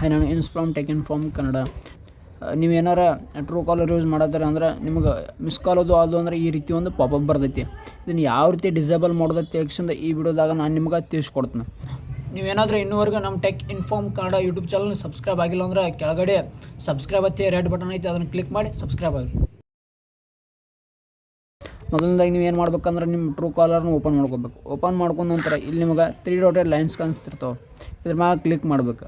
Hi, ನಾನು ಇನ್ಸ್ from tech inform Kannada. ನೀವು ಏನಾರ ಟ್ರೂ ಕಾಲರ್ ಯೂಸ್ ಮಾಡತ್ತಾರೆ ಅಂದ್ರೆ ನಿಮ್ಗೆ ಮಿಸ್ ಕಾಲ್ ಅದು ಅಂದ್ರೆ ಈ ರೀತಿ ಒಂದು ಪಾಪಪ್ ಬರ್ತೈತಿ. ಇದನ್ನು ಯಾವ ರೀತಿ ಡಿಸೇಬಲ್ ಮಾಡೋದು ತಕ್ಷಣ ಈ ವಿಡಿಯೋದಾಗ ನಾನು ನಿಮ್ಗೆ ತಿಳಿಸ್ಕೊಡ್ತೀನಿ. ನೀವೇನಾದರೂ ಇನ್ನೂವರೆಗೂ ನಮ್ಮ tech inform Kannada YouTube channel subscribe ಆಗಿಲ್ಲ ಅಂದ್ರೆ ಕೆಳಗಡೆ ಸಬ್ಸ್ಕ್ರೈಬ್ ಐತಿ, ರೆಡ್ ಬಟನ್ ಐತಿ, ಅದನ್ನು ಕ್ಲಿಕ್ ಮಾಡಿ ಸಬ್ಸ್ಕ್ರೈಬ್ ಆಗಿ. ಮೊದಲನೇದಾಗಿ ನೀವು ಏನು ಮಾಡ್ಬೇಕಂದ್ರೆ ನಿಮ್ಮ ಟ್ರೂ ಕಾಲರ್ನ ಓಪನ್ ಮಾಡ್ಕೋಬೇಕು. ಓಪನ್ ಮಾಡ್ಕೊಂಡ ನಂತರ ಇಲ್ಲಿ ನಿಮಗೆ 3 ಡಾಟೆಡ್ ಲೈನ್ಸ್ ಕಾಣಿಸ್ತಿರ್ತಾವೆ. ಇದ್ರ ಮ್ಯಾಗ ಕ್ಲಿಕ್ ಮಾಡ್ಬೇಕು.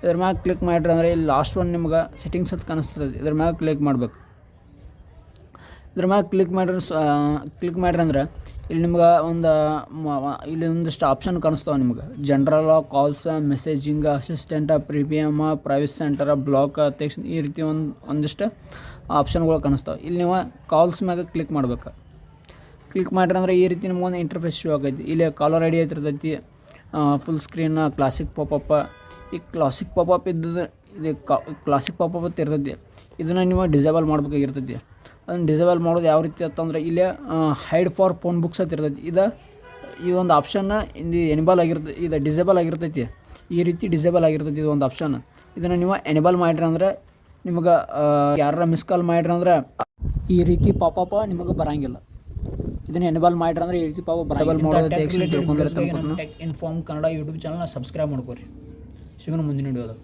ಇದ್ರ ಮ್ಯಾಗ ಕ್ಲಿಕ್ ಮಾಡಿರಿ ಅಂದರೆ ಇಲ್ಲಿ ಲಾಸ್ಟ್ ಒನ್ ನಿಮ್ಗೆ ಸೆಟ್ಟಿಂಗ್ಸ್ ಅಂತ ಕಾಣಿಸ್ತದೆ. ಇದ್ರ ಮ್ಯಾಗ ಕ್ಲಿಕ್ ಮಾಡ್ಬೇಕು. ಇದ್ರ ಮ್ಯಾಗ ಕ್ಲಿಕ್ ಮಾಡಿರಿ ಅಂದ್ರೆ ಇಲ್ಲಿ ನಿಮ್ಗೆ ಇಲ್ಲಿ ಒಂದಿಷ್ಟು ಆಪ್ಷನ್ ಕಾಣಿಸ್ತಾವೆ ನಿಮ್ಗೆ. General, calls, messaging, assistant, premium, privacy centre, block, text, ಈ ರೀತಿ ಒಂದಿಷ್ಟು ಆಪ್ಷನ್ಗಳು ಕಾಣಿಸ್ತಾವೆ. ಇಲ್ಲಿ ನೀವು ಕಾಲ್ಸ್ ಮ್ಯಾಗ ಕ್ಲಿಕ್ ಮಾಡ್ಬೇಕು. ಕ್ಲಿಕ್ ಮಾಡಿರಿ ಅಂದ್ರೆ ಈ ರೀತಿ ನಿಮ್ಗೊಂದು ಇಂಟರ್ಫೇಸ್ ಶೋ ಆಗೈತಿ. ಇಲ್ಲಿ ಕಾಲರ್ ಐಡಿ ಐತಿರ್ತೈತಿ, ಫುಲ್ ಸ್ಕ್ರೀನ್, ಕ್ಲಾಸಿಕ್ ಪಾಪಪ್. ಈ ಕ್ಲಾಸಿಕ್ ಪಾಪಪ್ ಇದ್ದದ್ದು ಇದು ಕ್ಲಾಸಿಕ್ ಪಾಪಪ್ ಅಂತ ಇರ್ತೈತಿ. ಇದನ್ನು ನೀವು ಡಿಸೇಬಲ್ ಮಾಡಬೇಕಾಗಿರ್ತೈತಿ. ಅದನ್ನು ಡಿಸೇಬಲ್ ಮಾಡೋದು ಯಾವ ರೀತಿ ಅಂತಂದ್ರೆ ಇಲ್ಲೇ ಹೈಡ್ ಫಾರ್ ಫೋನ್ ಬುಕ್ಸ್ ಅಂತ ಇರ್ತೈತಿ. ಈ ಒಂದು ಆಪ್ಷನ್ನ ಇದು ಡಿಸೇಬಲ್ ಆಗಿರ್ತೈತಿ. ಈ ರೀತಿ ಡಿಸೇಬಲ್ ಆಗಿರ್ತೈತಿ ಇದು ಒಂದು ಆಪ್ಷನ್. ಇದನ್ನು ನೀವು ಎನೇಬಲ್ ಮಾಡಿರಿ ಅಂದ್ರೆ ನಿಮ್ಗೆ ಯಾರ ಮಿಸ್ ಕಾಲ್ ಮಾಡಿರಿ ಅಂದ್ರೆ ಈ ರೀತಿ ಪಾಪಪ್ ನಿಮಗೆ ಬರೋಂಗಿಲ್ಲ. ಇದನ್ನು ಎನೇಬಲ್ ಮಾಡಿರಿ ಅಂದ್ರೆ ಈ ರೀತಿ ಪಾಪಪ್ ಬರೋಂಗಿಲ್ಲ. ಟೆಕ್ ಇನ್ಫಾರ್ಮ್ ಕನ್ನಡ ಯೂಟ್ಯೂಬ್ ಚಾನಲ್ನ ಸಬ್ಸ್ಕ್ರೈಬ್ ಮಾಡ್ಕೊರಿ. ಸಿಗೋಣ ಮುಂದಿನ ವಿಡಿಯೋದಾಗ.